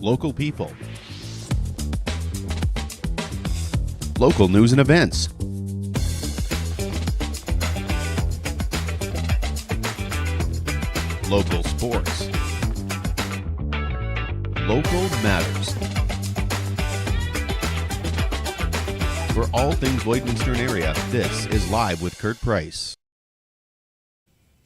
local people, local news and events, local sports, local matters. For all things Lloydminster and area, this is Live with Kurt Price.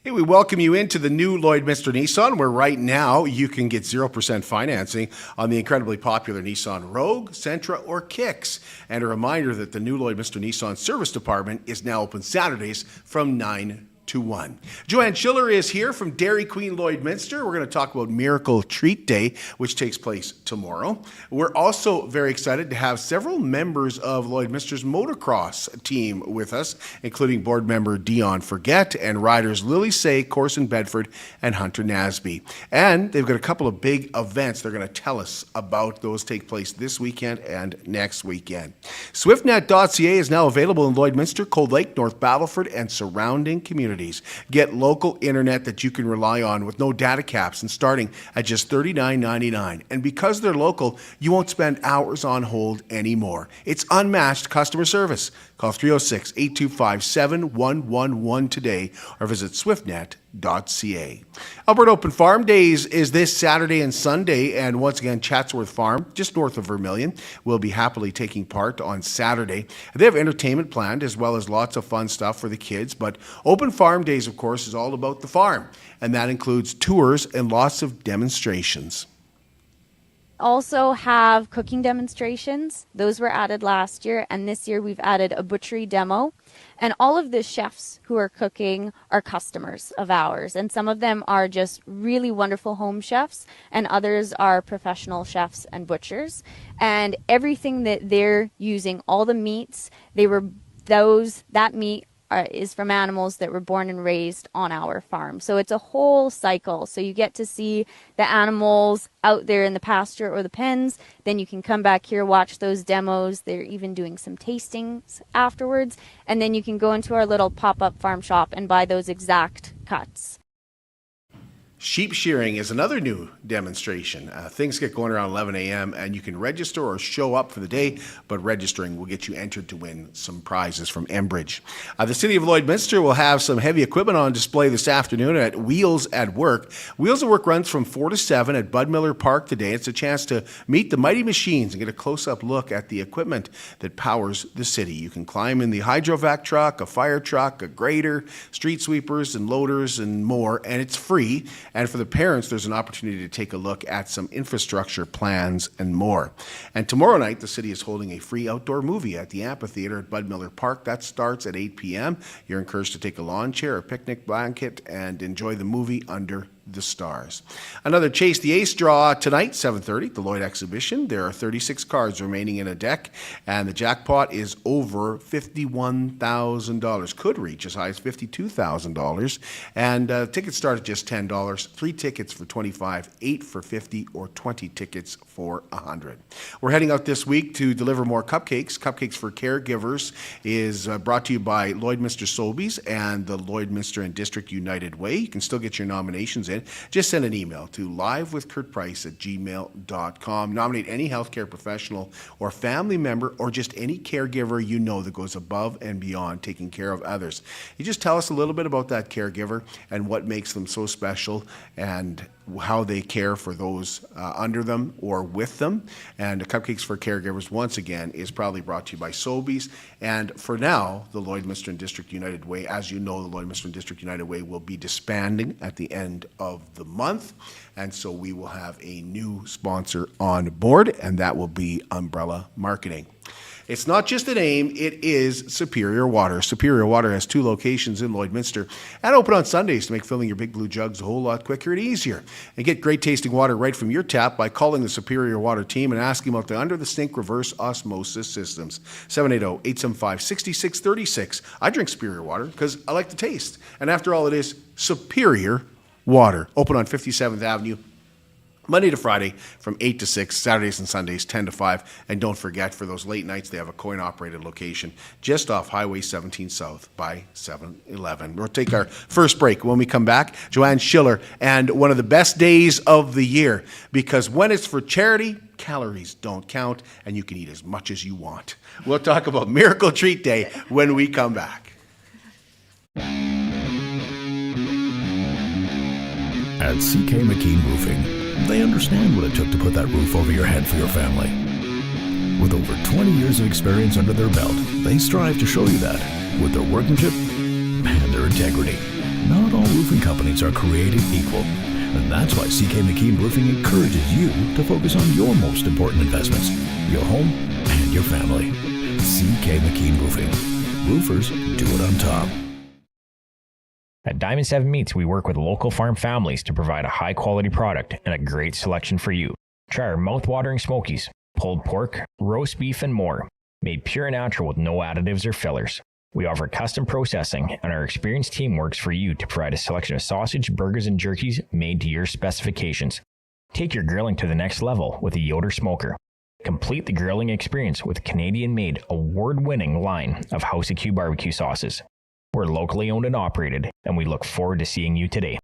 Hey, we welcome you into the new Lloydminster Nissan, where right now you can get 0% financing on the incredibly popular Nissan Rogue, Sentra, or Kicks. And a reminder that the new Lloydminster Nissan Service Department is now open Saturdays from 9 to 1. Joanne Schiller is here from Dairy Queen Lloydminster. We're going to talk about Miracle Treat Day, which takes place tomorrow. We're also very excited to have several members of Lloydminster's Motocross team with us, including board member Deon Forget and riders Lily Cey, Corson Bedford, and Hunter Nasby. And they've got a couple of big events they're going to tell us about. Those take place this weekend and next weekend. SwiftNet.ca is now available in Lloydminster, Cold Lake, North Battleford, and surrounding communities. Get local internet that you can rely on with no data caps and starting at just $39.99. And because they're local, you won't spend hours on hold anymore. It's unmatched customer service. Call 306-825-7111 today or visit swiftnet.ca. Alberta Open Farm Days is this Saturday and Sunday, and once again, Chatsworth Farm, just north of Vermilion, will be happily taking part on Saturday. They have entertainment planned as well as lots of fun stuff for the kids, but Open Farm Days, of course, is all about the farm, and that includes tours and lots of demonstrations. Also have cooking demonstrations. Those were added last year, and this year we've added a butchery demo. And all of the chefs who are cooking are customers of ours, and some of them are just really wonderful home chefs, and others are professional chefs and butchers. And everything that they're using, all the meats, that meat is from animals that were born and raised on our farm. So it's a whole cycle. So you get to see the animals out there in the pasture or the pens. Then you can come back here, watch those demos. They're even doing some tastings afterwards. And then you can go into our little pop-up farm shop and buy those exact cuts. Sheep shearing is another new demonstration. Things get going around 11 a.m. and you can register or show up for the day, but registering will get you entered to win some prizes from Enbridge. The City of Lloydminster will have some heavy equipment on display this afternoon at Wheels at Work. Wheels at Work runs from 4 to 7 at Bud Miller Park today. It's a chance to meet the mighty machines and get a close-up look at the equipment that powers the city. You can climb in the hydrovac truck, a fire truck, a grader, street sweepers and loaders and more, and it's free. And for the parents, there's an opportunity to take a look at some infrastructure plans and more. And tomorrow night, the city is holding a free outdoor movie at the amphitheater at Bud Miller Park. That starts at 8 p.m. You're encouraged to take a lawn chair, a picnic blanket, and enjoy the movie under the stars. Another Chase the Ace draw tonight, 7:30, the Lloyd Exhibition. There are 36 cards remaining in a deck, and the jackpot is over $51,000. Could reach as high as $52,000. And tickets start at just $10. 3 tickets for $25, 8 for $50, or 20 tickets for $100. We're heading out this week to deliver more cupcakes. Cupcakes for Caregivers is brought to you by Lloydminster Sobeys and the Lloydminster and District United Way. You can still get your nominations in. Just send an email to livewithkurtprice@gmail.com. Nominate any healthcare professional or family member or just any caregiver you know that goes above and beyond taking care of others. You just tell us a little bit about that caregiver and what makes them so special and how they care for those under them or with them. And Cupcakes for Caregivers, once again, is proudly brought to you by Sobeys. And for now, the Lloydminster and District United Way, as you know, the Lloydminster and District United Way will be disbanding at the end of the month. And so we will have a new sponsor on board, and that will be Umbrella Marketing. It's not just a name, it is Superior Water. Superior Water has 2 locations in Lloydminster and open on Sundays to make filling your big blue jugs a whole lot quicker and easier. And get great tasting water right from your tap by calling the Superior Water team and asking about the under the sink reverse osmosis systems. 780-875-6636. I drink Superior Water because I like the taste. And after all, it is Superior Water. Open on 57th Avenue Monday to Friday from 8 to 6, Saturdays and Sundays 10 to 5. And don't forget, for those late nights, they have a coin-operated location just off Highway 17 South by 7-Eleven. We'll take our first break. When we come back, Joanne Schiller, and one of the best days of the year, because when it's for charity, calories don't count, and you can eat as much as you want. We'll talk about Miracle Treat Day when we come back. At CK McKean Roofing, they understand what it took to put that roof over your head for your family. With over 20 years of experience under their belt, they strive to show you that with their workmanship and their integrity. Not all roofing companies are created equal, and that's why CK McKean Roofing encourages you to focus on your most important investments, your home and your family. CK McKean Roofing. Roofers do it on top. At Diamond 7 Meats, we work with local farm families to provide a high-quality product and a great selection for you. Try our mouth-watering smokies, pulled pork, roast beef, and more, made pure and natural with no additives or fillers. We offer custom processing, and our experienced team works for you to provide a selection of sausage, burgers, and jerkies made to your specifications. Take your grilling to the next level with a Yoder smoker. Complete the grilling experience with Canadian-made, award-winning line of House of Q barbecue sauces. We're locally owned and operated, and we look forward to seeing you today.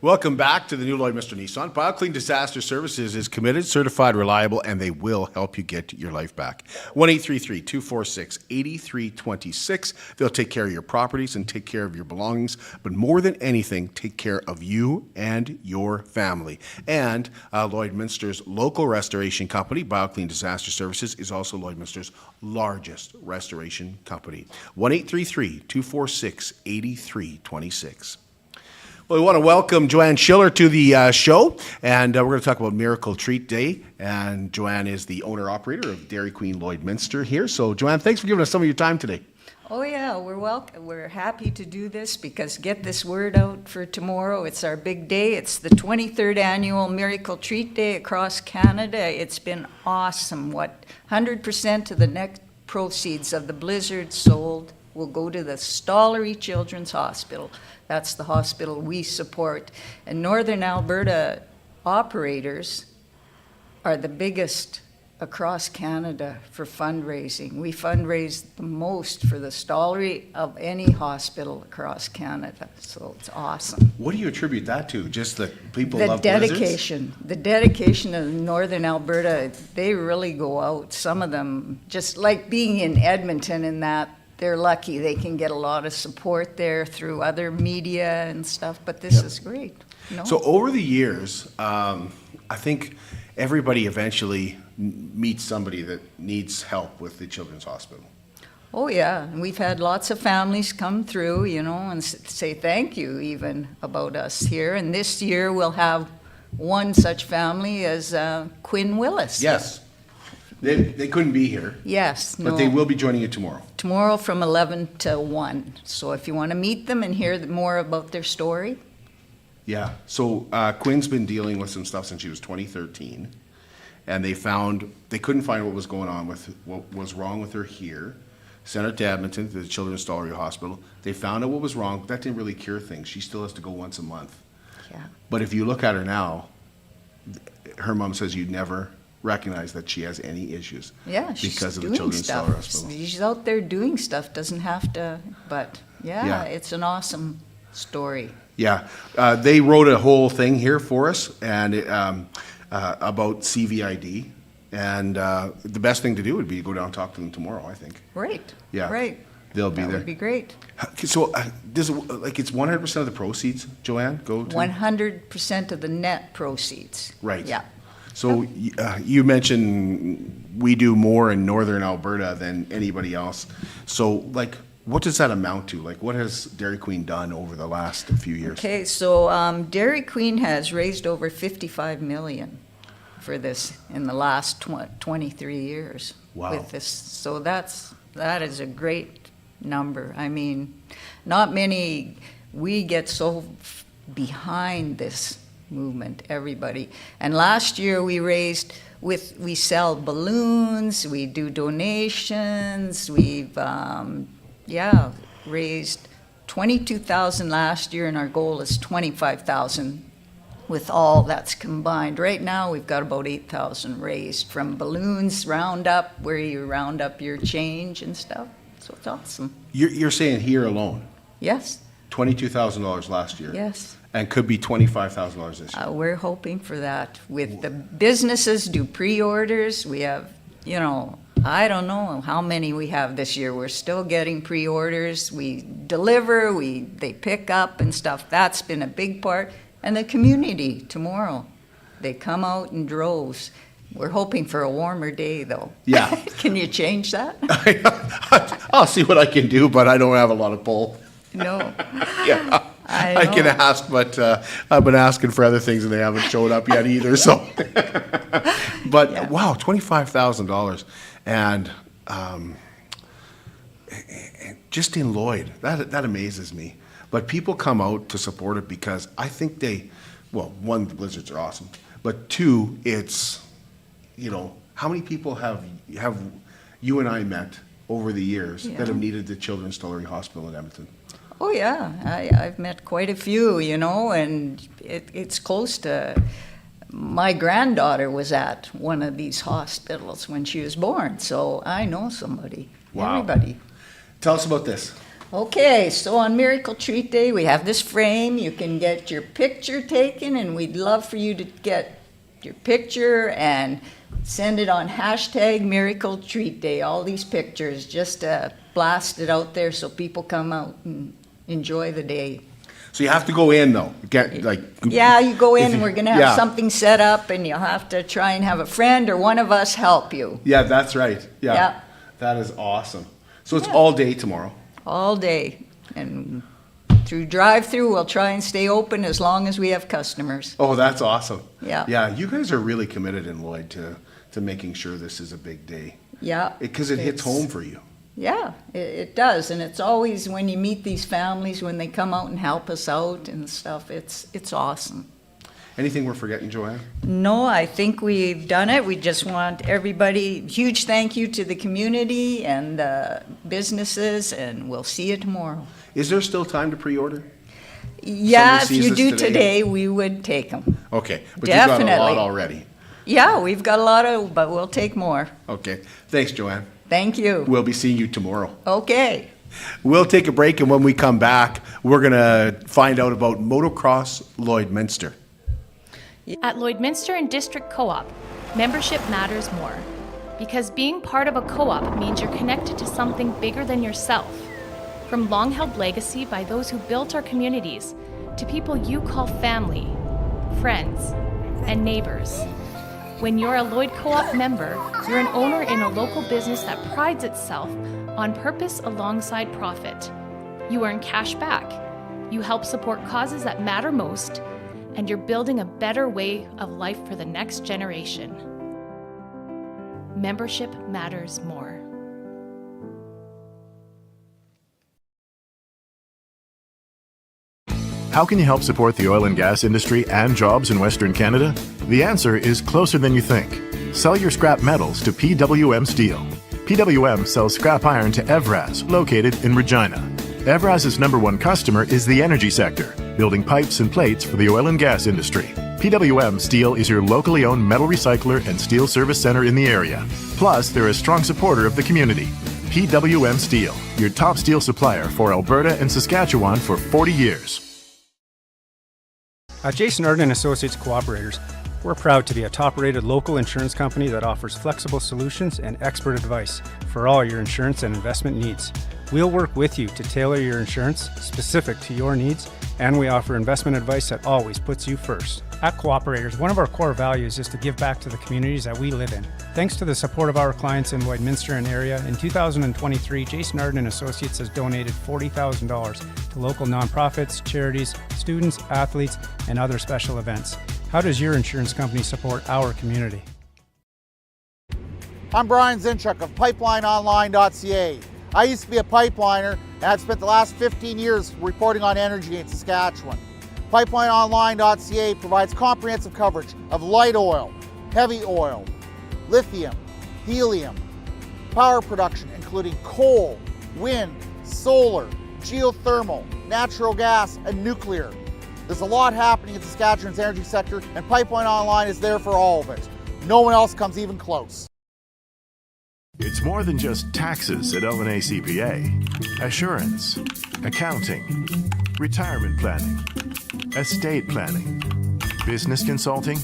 Welcome back to the new Lloydminster Nissan. BioClean Disaster Services is committed, certified, reliable, and they will help you get your life back. 1-833-246-8326. They'll take care of your properties and take care of your belongings, but more than anything, take care of you and your family. And Lloydminster's local restoration company, BioClean Disaster Services, is also Lloydminster's largest restoration company. 1-833-246-8326. Well, we want to welcome Joanne Schiller to the show, and we're going to talk about Miracle Treat Day. And Joanne is the owner-operator of Dairy Queen Lloydminster here. So, Joanne, thanks for giving us some of your time today. Oh yeah, we're welcome. We're happy to do this because get this word out for tomorrow. It's our big day. It's the 23rd annual Miracle Treat Day across Canada. It's been awesome. 100% of the net proceeds of the blizzard sold will go to the Stollery Children's Hospital. That's the hospital we support. And Northern Alberta operators are the biggest across Canada for fundraising. We fundraise the most for the Stollery of any hospital across Canada, so it's awesome. What do you attribute that to? Just that people The love dedication. blizzards? The dedication of Northern Alberta, they really go out. Some of them, just like being in Edmonton in that, they're lucky. They can get a lot of support there through other media and stuff, but this is great. No. So over the years, I think everybody eventually meets somebody that needs help with the Children's Hospital. Oh, yeah. And we've had lots of families come through, you know, and say thank you even about us here. And this year we'll have one such family as Quinn Willis. Yes. They couldn't be here. Yes. But they will be joining you tomorrow. Tomorrow from 11 to 1. So if you want to meet them and hear more about their story. Yeah. So Quinn's been dealing with some stuff since she was 2013. And they couldn't find what was going on with what was wrong with her here. Sent her to Edmonton, to the Children's Stollery Hospital. They found out what was wrong, but that didn't really cure things. She still has to go once a month. Yeah. But if you look at her now, her mom says you'd never recognize that she has any issues. Yeah, she's because of the doing Children's stuff. Stollery Hospital. She's out there doing stuff, doesn't have to, but yeah, it's an awesome story. Yeah. They wrote a whole thing here for us and about CVID. And the best thing to do would be to go down and talk to them tomorrow, I think. Right. Yeah. Right. They'll be there. That would be great. So does it, like it's 100% of the proceeds, Joanne, go to? 100% of the net proceeds. Right. Yeah. So you mentioned we do more in Northern Alberta than anybody else. So like, what does that amount to? Like, what has Dairy Queen done over the last few years? Okay, so Dairy Queen has raised over $55 million for this in the last 23 years. Wow. With this. So that is a great number. I mean, not many, we get so behind this movement, everybody. And last year we sell balloons, we do donations, we've, raised $22,000 last year, and our goal is $25,000 with all that's combined. Right now, we've got about $8,000 raised from balloons, roundup, where you round up your change and stuff. So it's awesome. You're saying here alone, Yes, $22,000 last year? yes. And could be $25,000 this year? We're hoping for that. With the businesses do pre-orders, we have, I don't know how many we have this year. We're still getting pre-orders. We deliver, they pick up and stuff. That's been a big part. And the community tomorrow, they come out in droves. We're hoping for a warmer day, though. Yeah. Can you change that? I'll see what I can do, but I don't have a lot of pull. No. Yeah. I can know. ask, but I've been asking for other things and they haven't showed up yet either. So, but Yeah. wow, $25,000, and just in Lloyd, that amazes me. But people come out to support it because I think one, the blizzards are awesome, but two, it's, how many people have you and I met over the years Yeah. that have needed the Children's Stillery Hospital in Edmonton? Oh, yeah. I've met quite a few, and it's close to... My granddaughter was at one of these hospitals when she was born, so I know somebody. Wow. Everybody. Tell us about this. Okay, so on Miracle Treat Day, we have this frame. You can get your picture taken, and we'd love for you to get your picture and send it on hashtag Miracle Treat Day, all these pictures, just to blast it out there so people come out and enjoy the day. So you have to go in though. Yeah, you go in, if we're gonna have something set up, and you'll have to try and have a friend or one of us help you. Yeah, that's right. Yeah. Yeah. That is awesome. So it's Yeah. all day tomorrow. All day. And through drive-through, we'll try and stay open as long as we have customers. Oh, that's awesome. Yeah. Yeah, you guys are really committed in Lloyd to making sure this is a big day. Yeah. Because it hits home for you. Yeah, it does, and it's always when you meet these families, when they come out and help us out and stuff, it's awesome. Anything we're forgetting, Joanne? No, I think we've done it. We just want everybody, huge thank you to the community and the businesses, and we'll see you tomorrow. Is there still time to pre-order? Yeah, if Somebody sees you this do today. today, we would take them. Okay, but you've got a Definitely. lot already. Yeah, we've got a lot of, but we'll take more. Okay, thanks, Joanne. Thank you. We'll be seeing you tomorrow. Okay. We'll take a break, and when we come back, we're going to find out about Motocross Lloydminster. At Lloydminster and District Co-op, membership matters more. Because being part of a co-op means you're connected to something bigger than yourself. From long-held legacy by those who built our communities, to people you call family, friends, and neighbors. When you're a Lloyd Co-op member, you're an owner in a local business that prides itself on purpose alongside profit. You earn cash back, you help support causes that matter most, and you're building a better way of life for the next generation. Membership matters more. How can you help support the oil and gas industry and jobs in Western Canada? The answer is closer than you think. Sell your scrap metals to PWM Steel. PWM sells scrap iron to Evraz, located in Regina. Evraz's #1 customer is the energy sector, building pipes and plates for the oil and gas industry. PWM Steel is your locally owned metal recycler and steel service center in the area. Plus, they're a strong supporter of the community. PWM Steel, your top steel supplier for Alberta and Saskatchewan for 40 years. At Jason Arden Associates Cooperators, we're proud to be a top-rated local insurance company that offers flexible solutions and expert advice for all your insurance and investment needs. We'll work with you to tailor your insurance specific to your needs, and we offer investment advice that always puts you first. At Cooperators, one of our core values is to give back to the communities that we live in. Thanks to the support of our clients in Lloydminster and area, in 2023, Jason Arden Associates has donated $40,000 to local nonprofits, charities, students, athletes, and other special events. How does your insurance company support our community? I'm Brian Zinchuk of PipelineOnline.ca. I used to be a pipeliner, and I've spent the last 15 years reporting on energy in Saskatchewan. PipelineOnline.ca provides comprehensive coverage of light oil, heavy oil, lithium, helium, power production including coal, wind, solar, geothermal, natural gas, and nuclear. There's a lot happening in Saskatchewan's energy sector, and Pipeline Online is there for all of it. No one else comes even close. It's more than just taxes at L&A CPA. Assurance, accounting, retirement planning, estate planning, business consulting,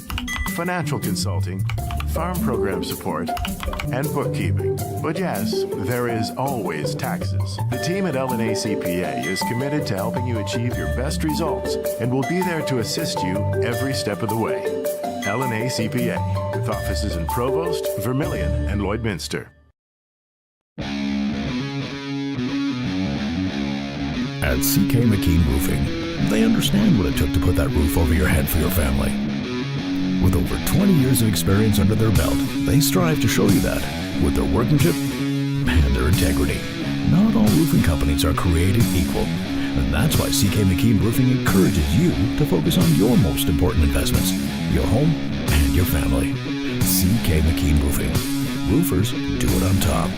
financial consulting, farm program support, and bookkeeping. But yes, there is always taxes. The team at L&A CPA is committed to helping you achieve your best results and will be there to assist you every step of the way. L&A CPA, with offices in Provost, Vermilion, and Lloydminster. At CK McKean Roofing, they understand what it took to put that roof over your head for your family. With over 20 years of experience under their belt, they strive to show you that with their workmanship and their integrity. Not all roofing companies are created equal, and that's why CK McKean Roofing encourages you to focus on your most important investments, your home and your family. CK McKean Roofing. Roofers do it on top.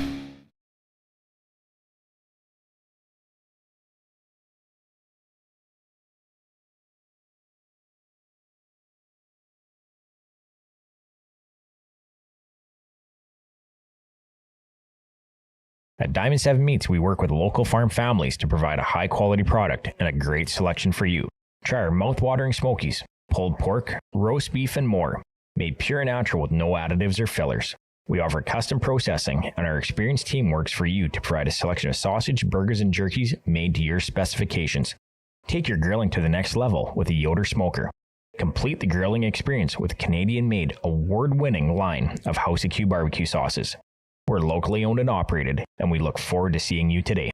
At Diamond 7 Meats, we work with local farm families to provide a high-quality product and a great selection for you. Try our mouth-watering smokies, pulled pork, roast beef, and more, made pure and natural with no additives or fillers. We offer custom processing, and our experienced team works for you to provide a selection of sausage, burgers, and jerkies made to your specifications. Take your grilling to the next level with a Yoder smoker. Complete the grilling experience with Canadian-made, award-winning line of House of Q barbecue sauces. We're locally owned and operated, and we look forward to seeing you today.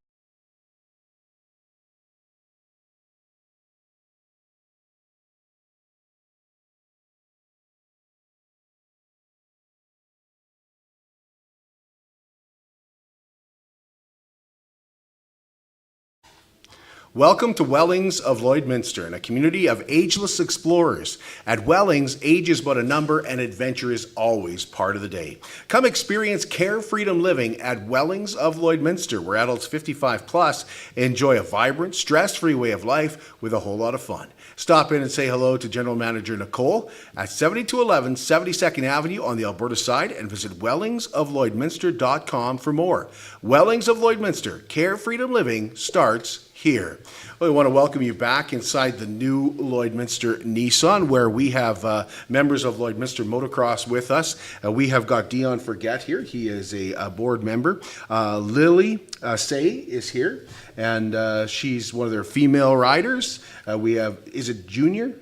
Welcome to Wellings of Lloydminster, and a community of ageless explorers. At Wellings, age is but a number and adventure is always part of the day. Come experience care freedom living at Wellings of Lloydminster, where adults 55 plus enjoy a vibrant, stress-free way of life with a whole lot of fun. Stop in and say hello to General Manager Nicole at 7211 72nd Avenue on the Alberta side, and visit wellingsoflloydminster.com for more. Wellings of Lloydminster, care freedom living starts here. Well, we want to welcome you back inside the new Lloydminster Nissan, where we have members of Lloydminster Motocross with us. We have got Deon Forget here. He is a board member. Lily Cey is here, and she's one of their female riders. We have, is it junior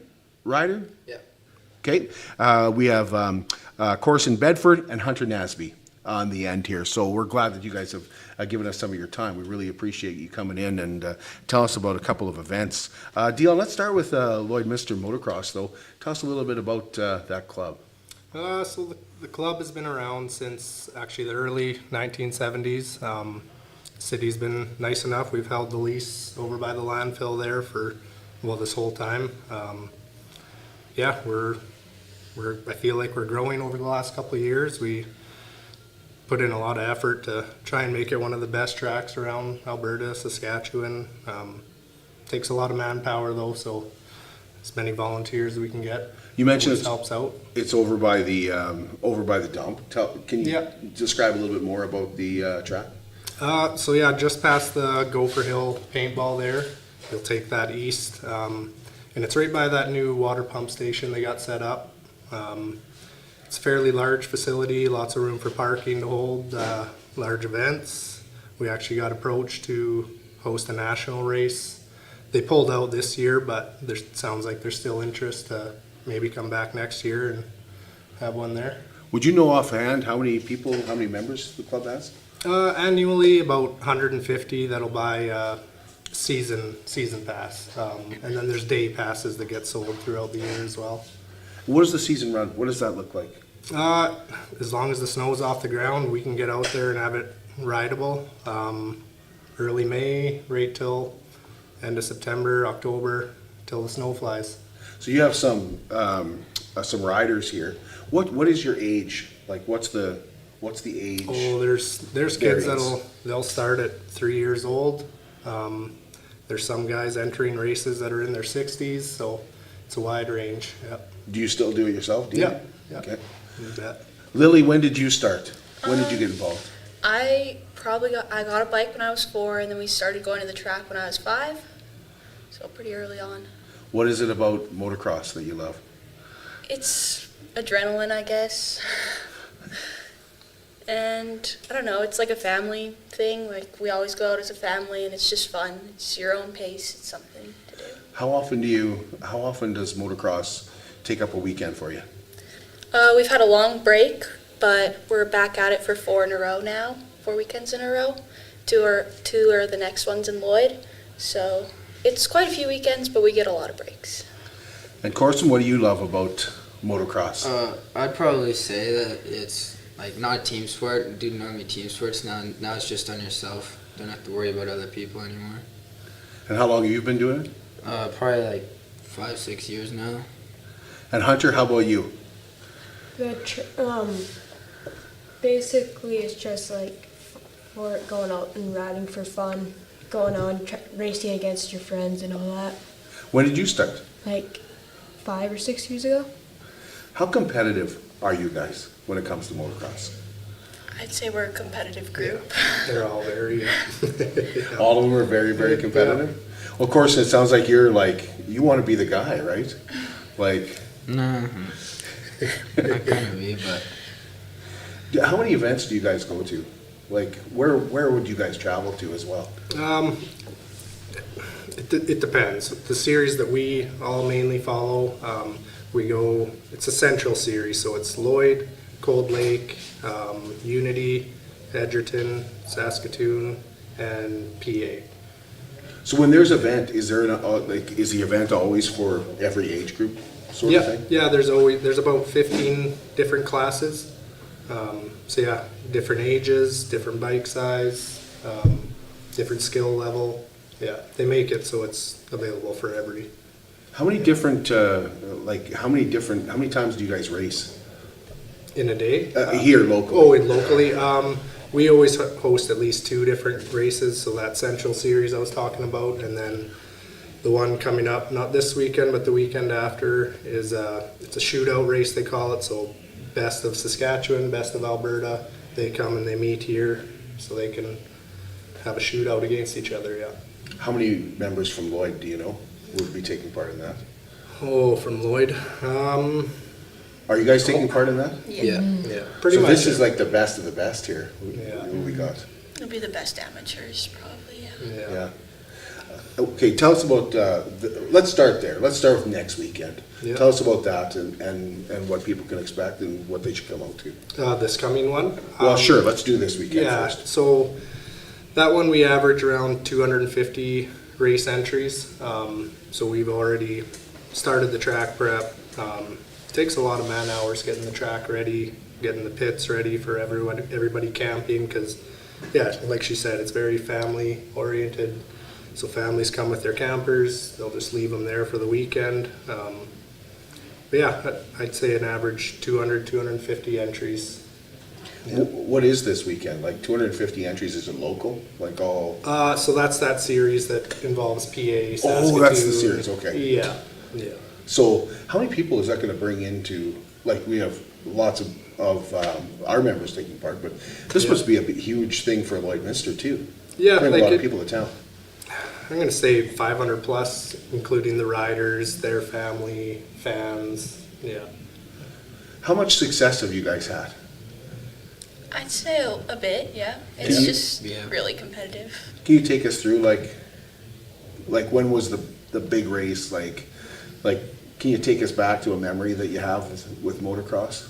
rider? Yeah. Okay. We have Corson Bedford and Hunter Nasby on the end here. So we're glad that you guys have given us some of your time. We really appreciate you coming in and tell us about a couple of events. Deon, let's start with Lloydminster Motocross, though. Tell us a little bit about that club. So the club has been around since actually the early 1970s. City's been nice enough. We've held the lease over by the landfill there for, well, this whole time. Yeah, I feel like we're growing over the last couple of years. We put in a lot of effort to try and make it one of the best tracks around Alberta, Saskatchewan. Takes a lot of manpower though, so as many volunteers as we can get. You mentioned it helps out. It's over by the dump. Can you describe a little bit more about the track? So yeah, just past the Gopher Hill paintball there. You'll take that east, and it's right by that new water pump station they got set up. It's a fairly large facility, lots of room for parking to hold large events. We actually got approached to host a national race. They pulled out this year, but there sounds like there's still interest to maybe come back next year and have one there. Would you know offhand how many members the club has? Annually, about 150 that'll buy season pass, and then there's day passes that get sold throughout the year as well. What does the season run? What does that look like? As long as the snow's off the ground, we can get out there and have it rideable. Early May, right till end of September, October, till the snow flies. So you have some riders here. What is your age? Like, what's the age? Oh, there's kids they'll start at 3 years old. There's some guys entering races that are in their 60s, so it's a wide range. Yep. Do you still do it yourself? Yeah. Okay. You bet. Lily, when did you start? When did you get involved? I got a bike when I was 4, and then we started going to the track when I was 5, so pretty early on. What is it about motocross that you love? It's adrenaline, I guess. And I don't know, it's like a family thing. Like, we always go out as a family, and it's just fun. It's your own pace. It's something to do. How often does motocross take up a weekend for you? We've had a long break, but we're back at it for 4 in a row now, 4 weekends in a row. Two are the next ones in Lloyd. So it's quite a few weekends, but we get a lot of breaks. And Corson, what do you love about motocross? I'd probably say that it's like not a team sport. Do normally team sports now. Now it's just on yourself. Don't have to worry about other people anymore. And how long have you been doing it? Probably like 5-6 years now. And Hunter, how about you? Basically it's just like for going out and riding for fun, going on racing against your friends and all that. When did you start? Like 5 or 6 years ago. How competitive are you guys when it comes to motocross? I'd say we're a competitive group. Yeah. They're all very... All of them are very, very competitive? Yeah. Well, of course, it sounds like you want to be the guy, right? Like... No. Not gonna be, but... How many events do you guys go to? Like, where would you guys travel to as well? It depends. The series that we all mainly follow, it's a central series, so it's Lloyd, Cold Lake, Unity, Edgerton, Saskatoon, and PA. So when there's an event, is the event always for every age group sort of thing? Yeah, there's about 15 different classes. So yeah, different ages, different bike size, different skill level. Yeah, they make it so it's available for everybody. How many different, how many times do you guys race? In a day? Here, locally. Oh, locally. We always host at least 2 different races. So that Central Series I was talking about, and then the one coming up, not this weekend, but the weekend after, it's a shootout race, they call it. So best of Saskatchewan, best of Alberta, they come and they meet here so they can have a shootout against each other, yeah. How many members from Lloyd, do you know, would be taking part in that? Oh, from Lloyd? Are you guys taking part in that? Yeah. Pretty much. So this is like the best of the best here. Yeah. What we got? It'll be the best amateurs, probably, Yeah. Okay, tell us about, let's start there. Let's start with next weekend. Yeah. Tell us about that and what people can expect and what they should come out to. This coming one? Well, sure, let's do this weekend first. So that one we average around 250 race entries. So we've already started the track prep. It takes a lot of man hours getting the track ready, getting the pits ready for everybody camping, because, yeah, like she said, it's very family oriented. So families come with their campers, they'll just leave them there for the weekend. But yeah, I'd say an average 200, 250 entries. Yeah. What is this weekend? Like 250 entries, is it local? Like all? So that's that series that involves PA, Saskatoon. Oh, that's the series, okay. Yeah. So how many people is that going to bring into, like we have lots of our members taking part, but this must be a huge thing for Lloydminster too. Yeah. Bring a lot of people to town. I'm going to say 500 plus, including the riders, their family, fans, yeah. How much success have you guys had? I'd say a bit, yeah. It's just really competitive. Can you take us through, like when was the big race? Like, can you take us back to a memory that you have with motocross?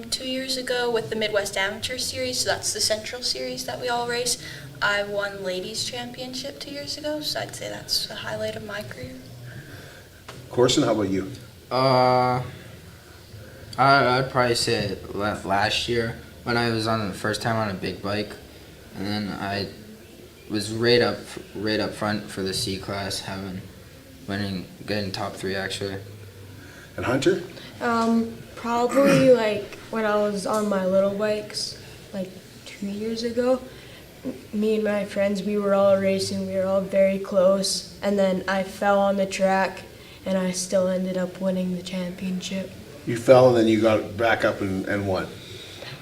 2 years ago with the Midwest Amateur Series, so that's the Central Series that we all race, I won Ladies Championship 2 years ago, so I'd say that's the highlight of my career. Corson, how about you? I'd probably say last year when I was on the first time on a big bike, and then I was right up front for the C class, having getting top 3 actually. And Hunter? Probably like when I was on my little bikes, like 2 years ago. Me and my friends, we were all racing. We were all very close, and then I fell on the track, and I still ended up winning the championship. You fell and then you got back up and won.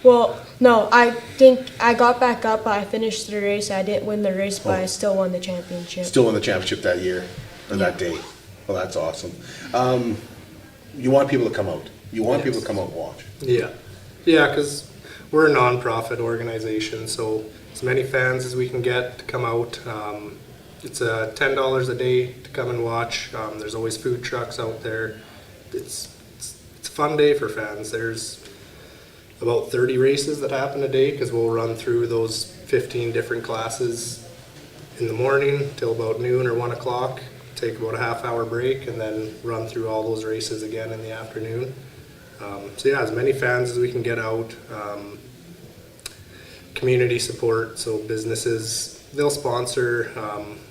Well, no, I think I got back up. I finished the race. I didn't win the race, but I still won the championship. Still won the championship that year, or that day. Well, that's awesome. You want people to come out. You want people to come out and watch. Yeah, because we're a non-profit organization, so as many fans as we can get to come out. It's $10 a day to come and watch. There's always food trucks out there. It's a fun day for fans. There's about 30 races that happen a day because we'll run through those 15 different classes in the morning till about noon or 1 o'clock. Take about a half-hour break and then run through all those races again in the afternoon. So yeah, as many fans as we can get out. Community support, so businesses, they'll sponsor.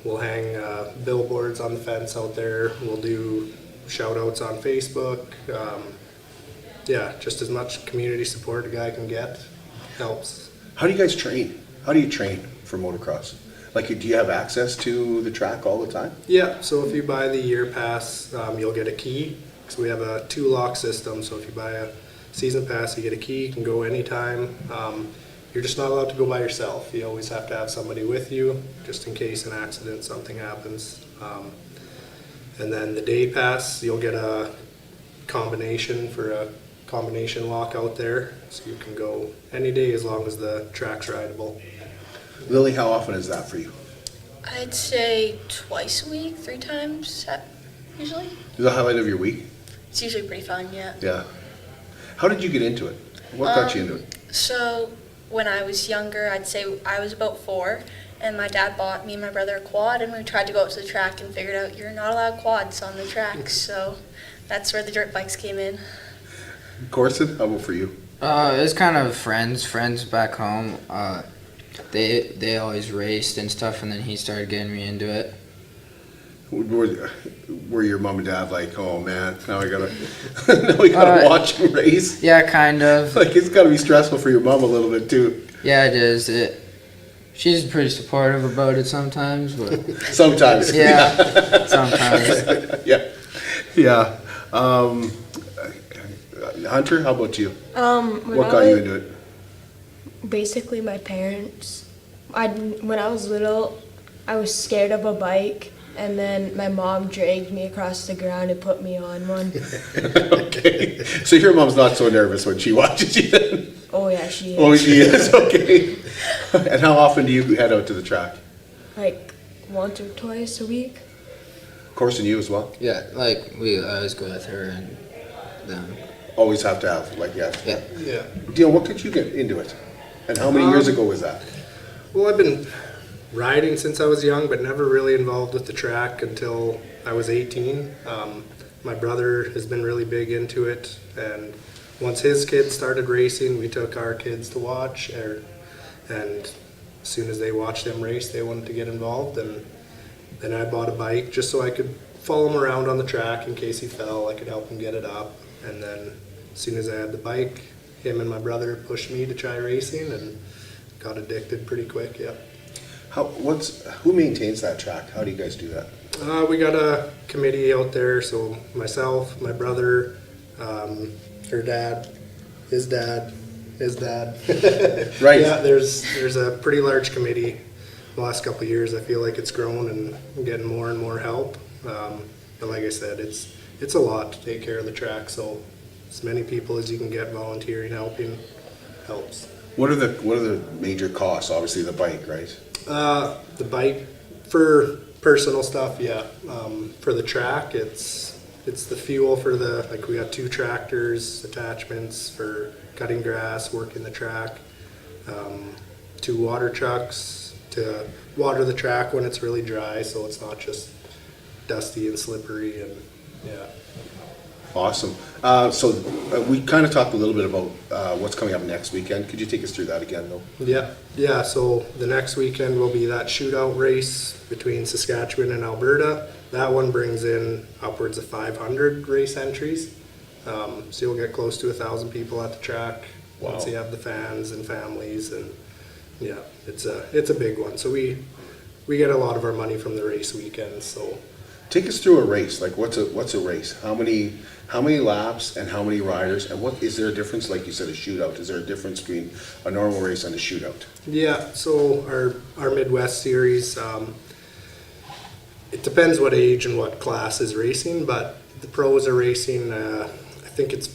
We'll hang billboards on the fence out there. We'll do shout outs on Facebook. Yeah, just as much community support a guy can get helps. How do you guys train? How do you train for motocross? Like, do you have access to the track all the time? Yeah, so if you buy the year pass, you'll get a key. So we have a 2-lock system, so if you buy a season pass, you get a key, you can go anytime. You're just not allowed to go by yourself. You always have to have somebody with you, just in case an accident, something happens. And then the day pass, you'll get a combination for a combination lock out there, so you can go any day as long as the track's rideable. Lily, how often is that for you? I'd say twice a week, 3 times usually. Is the highlight of your week? It's usually pretty fun, yeah. Yeah. How did you get into it? What got you into it? So when I was younger, I'd say I was about 4, and my dad bought me and my brother a quad, and we tried to go up to the track and figured out you're not allowed quads on the track, so that's where the dirt bikes came in. Corson, how about for you? It was kind of friends back home. They always raced and stuff, and then he started getting me into it. Were your mom and dad like, oh man, now we gotta watch him race? Yeah, kind of. Like, it's gotta be stressful for your mom a little bit too. Yeah, it is. She's pretty supportive about it sometimes, but sometimes. Yeah, sometimes. Yeah. Hunter, how about you? What got you into it? Basically, my parents. When I was little, I was scared of a bike, and then my mom dragged me across the ground and put me on one. Okay. So your mom's not so nervous when she watches you then? Oh yeah, she is. Oh, she is? Okay. And how often do you head out to the track? Like once or twice a week. Corson, you as well? Yeah, like we always go with her and them. Always have to have, like, yeah. Yeah. Deon, what could you get into it? And how many years ago was that? Well, I've been riding since I was young, but never really involved with the track until I was 18. My brother has been really big into it, and once his kids started racing, we took our kids to watch, and as soon as they watched them race, they wanted to get involved, and then I bought a bike just so I could follow him around on the track in case he fell. I could help him get it up, and then as soon as I had the bike, him and my brother pushed me to try racing and got addicted pretty quick, yeah. Who maintains that track? How do you guys do that? We got a committee out there, so myself, my brother, her dad, his dad. Right. Yeah, there's a pretty large committee. The last couple of years, I feel like it's grown and getting more and more help. But like I said, it's a lot to take care of the track, so as many people as you can get volunteering, helping, helps. What are the major costs? Obviously the bike, right? The bike for personal stuff, yeah. For the track, it's the fuel for we got 2 tractors, attachments for cutting grass, working the track, 2 water trucks to water the track when it's really dry, so it's not just dusty and slippery, and yeah. Awesome. So we kind of talked a little bit about what's coming up next weekend. Could you take us through that again, though? Yeah. So the next weekend will be that shootout race between Saskatchewan and Alberta. that one brings in upwards of 500 race entries. So you'll get close to 1,000 people at the track once you have the fans and families, and yeah, it's a big one. So we get a lot of our money from the race weekends. So take us through a race. Like what's a race? How many laps and how many riders? And what is there a difference? Like you said, a shootout. Is there a difference between a normal race and a shootout? Yeah. So our Midwest series, it depends what age and what class is racing, but the pros are racing. I think it's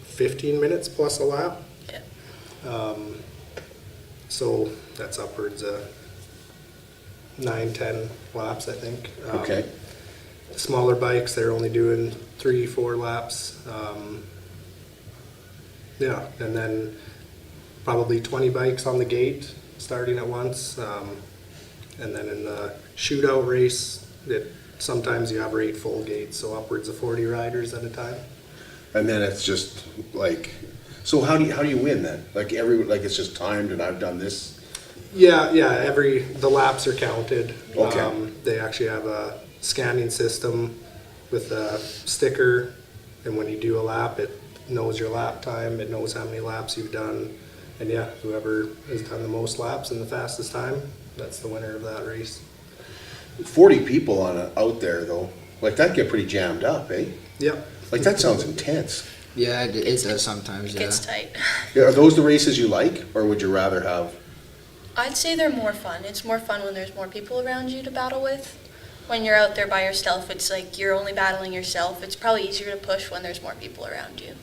15 minutes plus a lap. Yeah. So that's upwards of 9-10 laps, I think. Okay. Smaller bikes, they're only doing 3-4 laps. Yeah, and then probably 20 bikes on the gate starting at once. And then in the shootout race, sometimes you have 8 full gates, so upwards of 40 riders at a time. And then it's just like, so how do you win then? Like it's just timed and I've done this? Yeah, the laps are counted. Okay. They actually have a scanning system with a sticker, and when you do a lap, it knows your lap time, it knows how many laps you've done, and yeah, whoever has done the most laps in the fastest time, that's the winner of that race. 40 people out there though, like that get pretty jammed up, eh? Yep. Like that sounds intense. Yeah, it does sometimes, yeah. It's tight. Yeah, are those the races you like, or would you rather have? I'd say they're more fun. It's more fun when there's more people around you to battle with. When you're out there by yourself, it's like you're only battling yourself. It's probably easier to push when there's more people around you.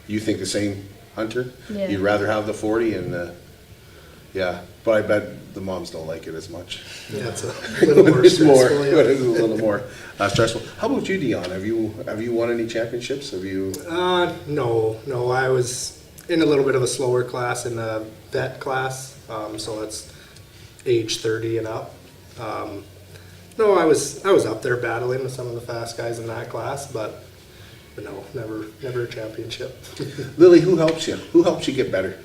You think the same, Hunter? Yeah. You'd rather have the 40 and yeah, but I bet the moms don't like it as much. Yeah, it's a little more stressful. Yeah. It's a little more stressful. How about you, Deon? Have you won any championships? Have you? No. I was in a little bit of a slower class in the vet class, so that's age 30 and up. No, I was up there battling with some of the fast guys in that class, but no, never a championship. Lily, who helps you? Who helps you get better?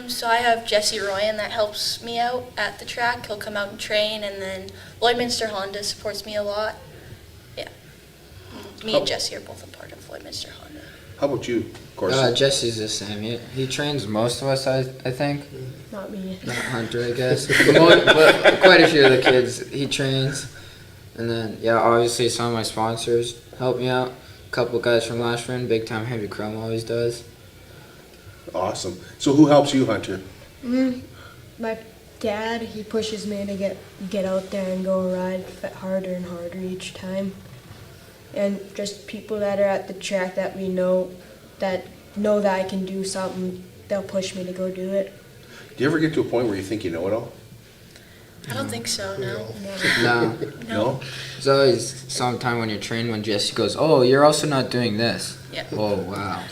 So I have Jesse Royan that helps me out at the track. He'll come out and train, and then Lloydminster Honda supports me a lot. Yeah. Me and Jesse are both a part of Lloydminster Honda. How about you, Corson? Jesse's the same. He trains most of us, I think. Not me. Not Hunter, I guess. but quite a few of the kids he trains. And then, yeah, obviously some of my sponsors help me out. A couple guys from Lashburn, Big Time Heavy Chrome always does. Awesome. So who helps you, Hunter? My dad, he pushes me to get out there and go ride harder and harder each time. And just people that are at the track that we know that I can do something, they'll push me to go do it. Do you ever get to a point where you think you know it all? I don't think so, no. No? There's always some time when you're training when Jesse goes, oh, you're also not doing this. Yeah. Oh, wow.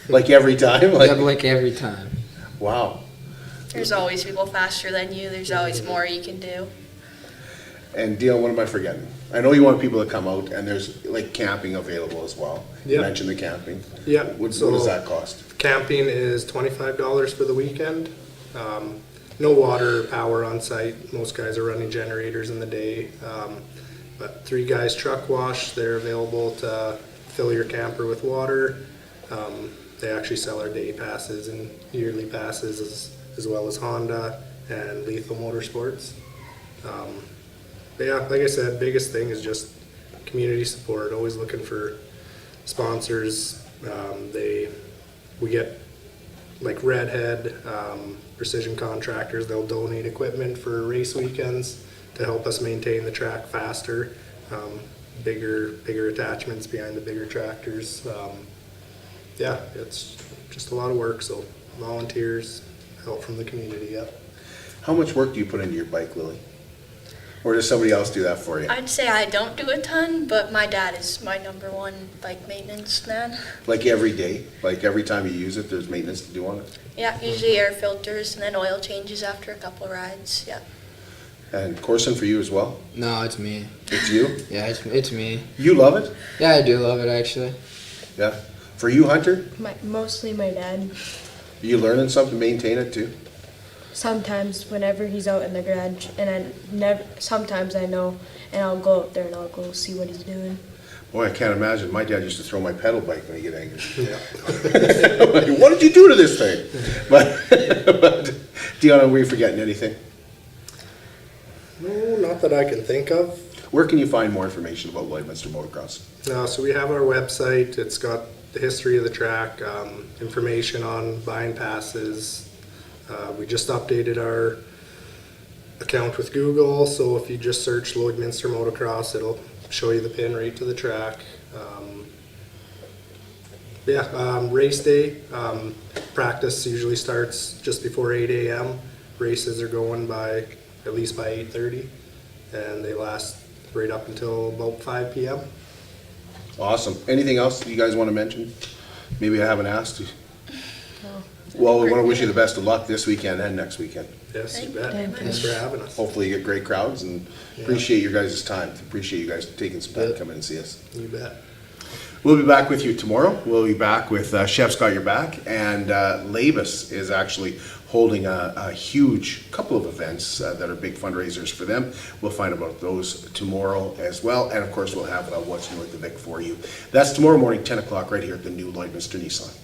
Like every time? Yeah, like every time. Wow. There's always people faster than you. There's always more you can do. And Deon, what am I forgetting? I know you want people to come out, and there's like camping available as well. You Yeah. mentioned the camping. Yeah. What does that cost? Camping is $25 for the weekend. No water or power on site. Most guys are running generators in the day. But 3 guys truck wash. They're available to fill your camper with water. They actually sell our day passes and yearly passes as well as Honda and Lethal Motorsports. But yeah, like I said, biggest thing is just community support. Always looking for sponsors. We get like Redhead, Precision Contractors. They'll donate equipment for race weekends to help us maintain the track faster. Bigger attachments behind the bigger tractors. Yeah, it's just a lot of work. So volunteers, help from the community. Yeah. How much work do you put into your bike, Lily? Or does somebody else do that for you? I'd say I don't do a ton, but my dad is my #1 bike maintenance man. Like every day? Like every time you use it, there's maintenance to do on it? Yeah, usually air filters and then oil changes after a couple rides. Yeah. And Corson, for you as well? No, it's me. It's you? Yeah, it's me. You love it? Yeah, I do love it, actually. Yeah. For you, Hunter? Mostly my dad. Are you learning something to maintain it too? sometimes whenever he's out in the garage, and sometimes I know, and I'll go out there and I'll go see what he's doing. Boy, I can't imagine. My dad used to throw my pedal bike when he get angry. Yeah. Like, what did you do to this thing? But Deon, were you forgetting anything? No, not that I can think of. Where can you find more information about Lloydminster Motocross? So we have our website. It's got the history of the track, information on buying passes. We just updated our account with Google, so if you just search Lloydminster Motocross, it'll show you the pin right to the track. Race day. Practice usually starts just before 8 a.m. Races are going by at least by 8:30, and they last right up until about 5 p.m. Awesome. Anything else you guys want to mention? Maybe I haven't asked you. No. Well, we want to wish you the best of luck this weekend and next weekend. Yes, you bet. Thanks for having us. Hopefully you get great crowds, and appreciate your guys' time. Appreciate you guys taking some time to come in and see us. You bet. We'll be back with you tomorrow. We'll be back with Chef's Got Your Back, and Labus is actually holding a huge couple of events that are big fundraisers for them. We'll find about those tomorrow as well, and of course we'll have What's New at the Vic for you. That's tomorrow morning, 10 o'clock, right here at the new Lloydminster Nissan.